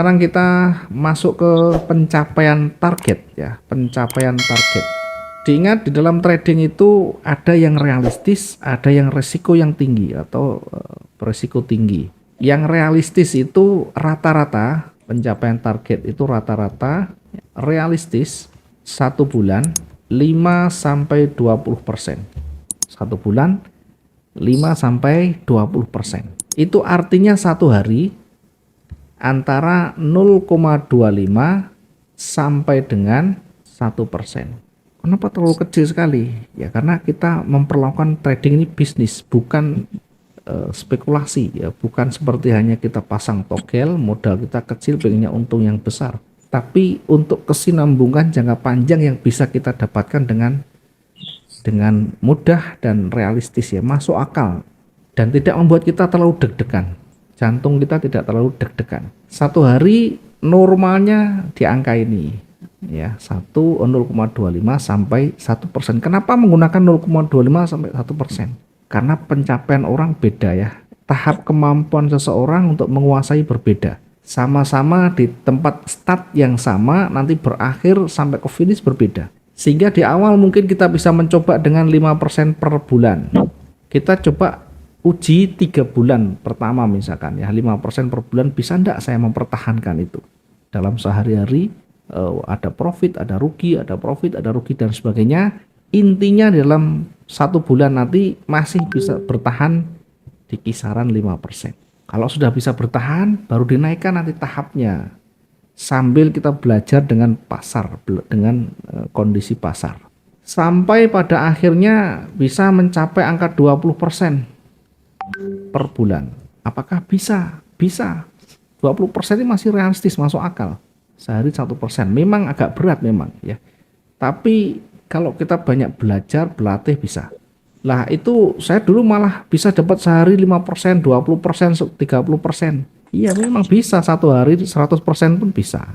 sekarang kita masuk ke pencapaian target ya, pencapaian target. Diingat di dalam trading itu ada yang realistis, ada yang resiko yang tinggi atau beresiko tinggi. Yang realistis itu rata-rata pencapaian target itu rata-rata realistis 1 bulan 5 sampai 20%. 1 bulan 5 sampai 20%. Itu artinya 1 hari antara 0,25 sampai dengan 1%. Kenapa terlalu kecil sekali? Ya karena kita memperlakukan trading ini bisnis, bukan spekulasi ya, bukan seperti hanya kita pasang togel, modal kita kecil pengennya untung yang besar. Tapi untuk kesinambungan jangka panjang yang bisa kita dapatkan dengan mudah dan realistis ya, masuk akal dan tidak membuat kita terlalu deg-degan. Jantung kita tidak terlalu deg-degan. 1 hari normalnya di angka ini ya, 0,25 sampai 1%. Kenapa menggunakan 0,25 sampai 1%? Karena pencapaian orang beda ya. Tahap kemampuan seseorang untuk menguasai berbeda. Sama-sama di tempat start yang sama, nanti berakhir sampai ke finish berbeda. Sehingga di awal mungkin kita bisa mencoba dengan 5% per bulan. Kita coba uji 3 bulan pertama misalkan ya, 5% per bulan, bisa enggak saya mempertahankan itu dalam sehari-hari. Ada profit, ada rugi, ada profit, ada rugi dan sebagainya. Intinya dalam 1 bulan nanti masih bisa bertahan di kisaran 5%. Kalau sudah bisa bertahan baru dinaikkan nanti tahapnya, sambil kita belajar dengan pasar, dengan kondisi pasar, sampai pada akhirnya bisa mencapai angka 20% per bulan. Apakah bisa? Bisa. 20% ini masih realistis, masuk akal. Sehari 1%. Memang agak berat memang ya. Tapi kalau kita banyak belajar, berlatih bisa. Lah itu saya dulu malah bisa dapat sehari 5%, 20%, 30%. Iya memang bisa, 1 hari 100% pun bisa.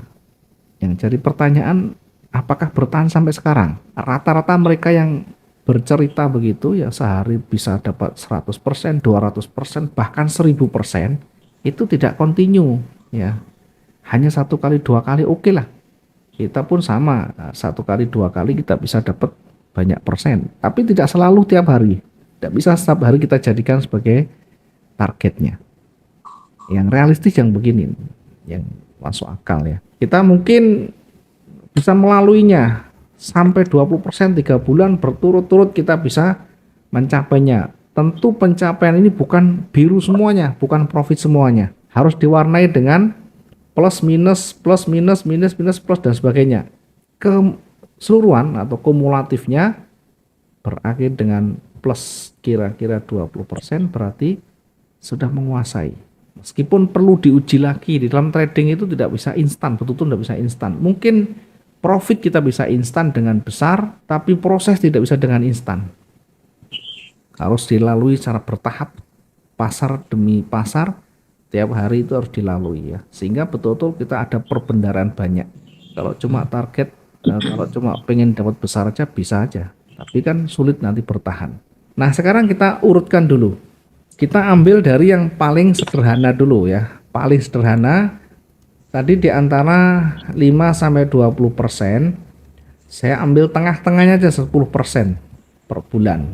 Yang jadi pertanyaan, apakah bertahan sampai sekarang? Rata-rata mereka yang bercerita begitu ya sehari bisa dapat 100%, 200%, bahkan 1000%, itu tidak continue ya. Hanya 1 kali 2 kali oke lah. Kita pun sama, 1 kali 2 kali kita bisa dapat banyak persen, tapi tidak selalu tiap hari. Tidak bisa setiap hari kita jadikan sebagai targetnya. Yang realistis yang begini, yang masuk akal ya. Kita mungkin bisa melaluinya sampai 20%, 3 bulan berturut-turut kita bisa mencapainya. Tentu pencapaian ini bukan biru semuanya, bukan profit semuanya. Harus diwarnai dengan plus minus, plus minus, minus minus, plus dan sebagainya. Keseluruhan atau kumulatifnya berakhir dengan plus kira-kira 20%, berarti sudah menguasai. Meskipun perlu diuji lagi, di dalam trading itu tidak bisa instan, betul-betul tidak bisa instan. Mungkin profit kita bisa instan dengan besar, tapi proses tidak bisa dengan instan. Harus dilalui secara bertahap, pasar demi pasar, tiap hari itu harus dilalui ya. Sehingga betul-betul kita ada perbendaharaan banyak. Kalau cuma target, kalau cuma pengen dapat besar aja bisa aja, tapi kan sulit nanti bertahan. Nah sekarang kita urutkan dulu. Kita ambil dari yang paling sederhana dulu ya. Paling sederhana tadi di antara 5-20%, saya ambil tengah-tengahnya aja 10% per bulan.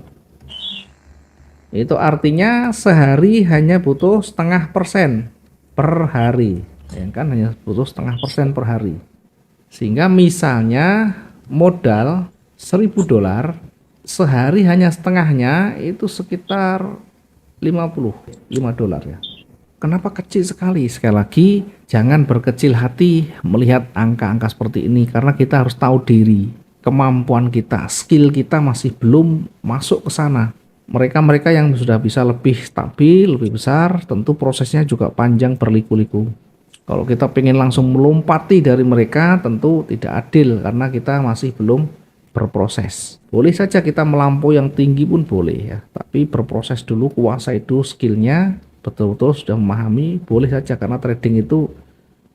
Itu artinya sehari hanya butuh 0,5% per hari, ya kan, hanya butuh 0,5% per hari. Sehingga misalnya modal $1.000, sehari hanya setengahnya, itu sekitar $55 ya. Kenapa kecil sekali? Sekali lagi, jangan berkecil hati melihat angka-angka seperti ini, karena kita harus tahu diri, kemampuan kita, skill kita masih belum masuk ke sana. Mereka-mereka yang sudah bisa lebih stabil, lebih besar, tentu prosesnya juga panjang, berliku-liku. Kalau kita pengen langsung melompati dari mereka, tentu tidak adil karena kita masih belum berproses. Boleh saja kita melampaui yang tinggi pun boleh ya, tapi berproses dulu, kuasai dulu skillnya, betul-betul sudah memahami, boleh saja, karena trading itu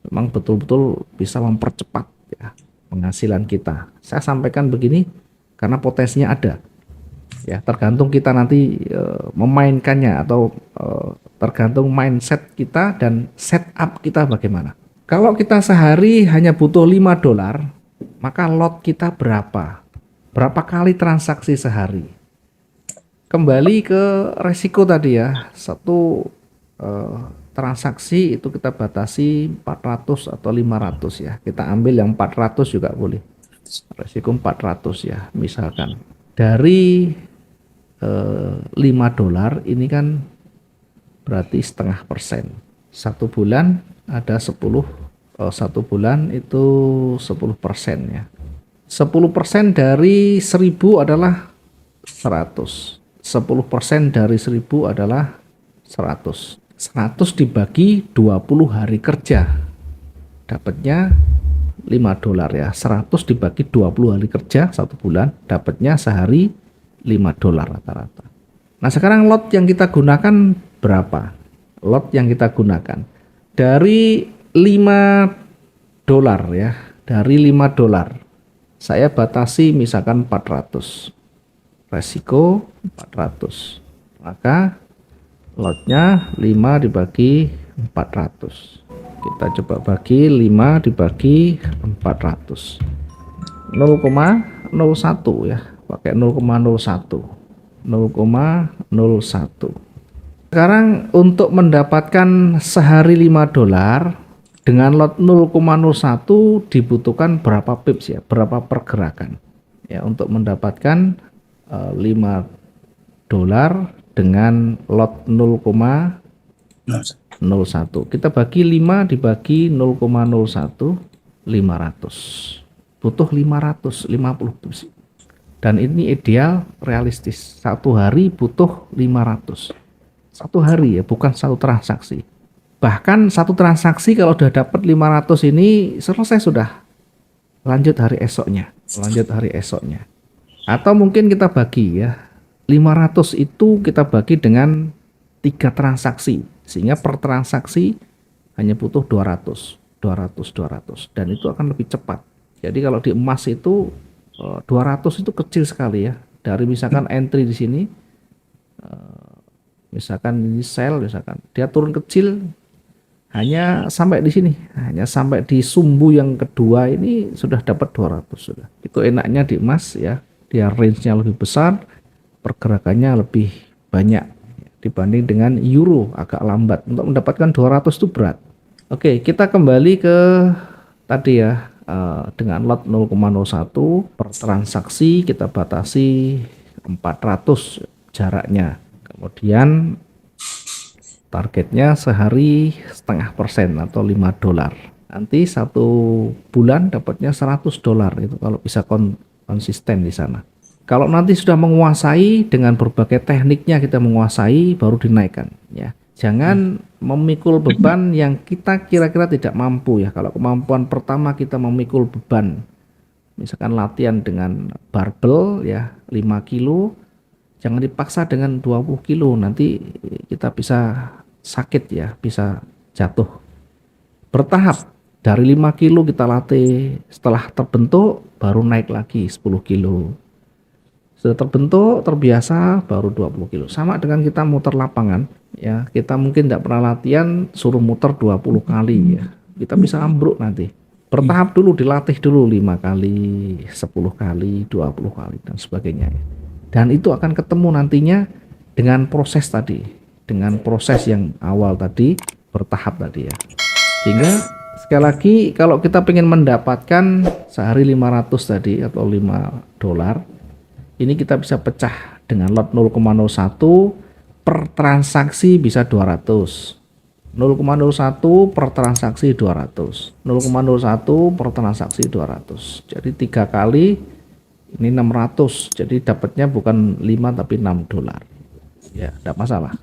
memang betul-betul bisa mempercepat ya penghasilan kita. Saya sampaikan begini karena potensinya ada. Ya, tergantung kita nanti memainkannya atau tergantung mindset kita dan setup kita bagaimana. Kalau kita sehari hanya butuh 5 dolar, maka lot kita berapa? Berapa kali transaksi sehari? Kembali ke resiko tadi ya, satu transaksi itu kita batasi 400 atau 500 ya. Kita ambil yang 400 juga boleh. Resiko 400 ya, misalkan. Dari 5 dolar ini kan berarti setengah persen. Satu bulan ada 10, satu bulan itu 10% ya. 10% dari 1000 adalah 100. 10% dari 1000 adalah 100. 100 dibagi 20 hari kerja. Dapatnya 5 dolar ya. 100 dibagi 20 hari kerja satu bulan, dapatnya sehari 5 dolar rata-rata. Nah, sekarang lot yang kita gunakan berapa? Lot yang kita gunakan dari 5 dolar ya. Dari 5 dolar. Saya batasi misalkan 400. Resiko 400. Maka lotnya 5 dibagi 400. Kita coba bagi 5 dibagi 400. 0,01 ya. Pakai 0,01. 0,01. Sekarang untuk mendapatkan sehari 5 dolar dengan lot 0,01 dibutuhkan berapa pips ya, berapa pergerakan ya untuk mendapatkan 5 dolar dengan lot 0,01. Kita bagi 5 dibagi 0,01, 500. Butuh 550 pips. Dan ini ideal, realistis. Satu hari butuh 500. Satu hari ya, bukan satu transaksi. Bahkan satu transaksi kalau udah dapat 500 ini selesai sudah. Lanjut hari esoknya. Atau mungkin kita bagi ya. 500 itu kita bagi dengan 3 transaksi. Sehingga per transaksi hanya butuh 200. Dan itu akan lebih cepat. Jadi kalau di emas itu 200 itu kecil sekali ya. Dari misalkan entry di sini, misalkan ini sell, misalkan dia turun kecil hanya sampai di sini, hanya sampai di sumbu yang kedua ini sudah dapat 200 sudah. Itu enaknya di emas ya, dia range-nya lebih besar, pergerakannya lebih banyak dibanding dengan euro, agak lambat. Untuk mendapatkan 200 itu berat. Oke, kita kembali ke tadi ya, dengan lot 0,01 per transaksi kita batasi 400 jaraknya. Kemudian targetnya sehari setengah persen atau 5 dolar. Nanti satu bulan dapatnya 100 dolar itu kalau bisa konsisten di sana. Kalau nanti sudah menguasai dengan berbagai tekniknya kita menguasai baru dinaikkan ya. Jangan memikul beban yang kita kira-kira tidak mampu ya. Kalau kemampuan pertama kita memikul beban, misalkan latihan dengan barbel ya 5 kilo, jangan dipaksa dengan 20 kilo, nanti kita bisa sakit ya, bisa jatuh. Bertahap, dari 5 kilo kita latih, setelah terbentuk baru naik lagi 10 kilo. Sudah terbentuk, terbiasa, baru 20 kilo. Sama dengan kita muter lapangan, ya kita mungkin tidak pernah latihan, suruh muter 20 kali ya. Kita bisa ambruk nanti. Bertahap dulu, dilatih dulu 5 kali, 10 kali, 20 kali, dan sebagainya. Dan itu akan ketemu nantinya dengan proses tadi. Dengan proses yang awal tadi, bertahap tadi ya. Sehingga sekali lagi, kalau kita ingin mendapatkan sehari 500 tadi, atau 5 dolar, ini kita bisa pecah dengan lot 0,01 per transaksi bisa 200. 0,01 per transaksi 200. 0,01 per transaksi 200. Jadi 3 kali ini 600. Jadi dapatnya bukan 5 tapi 6 dolar. Ya, tidak masalah.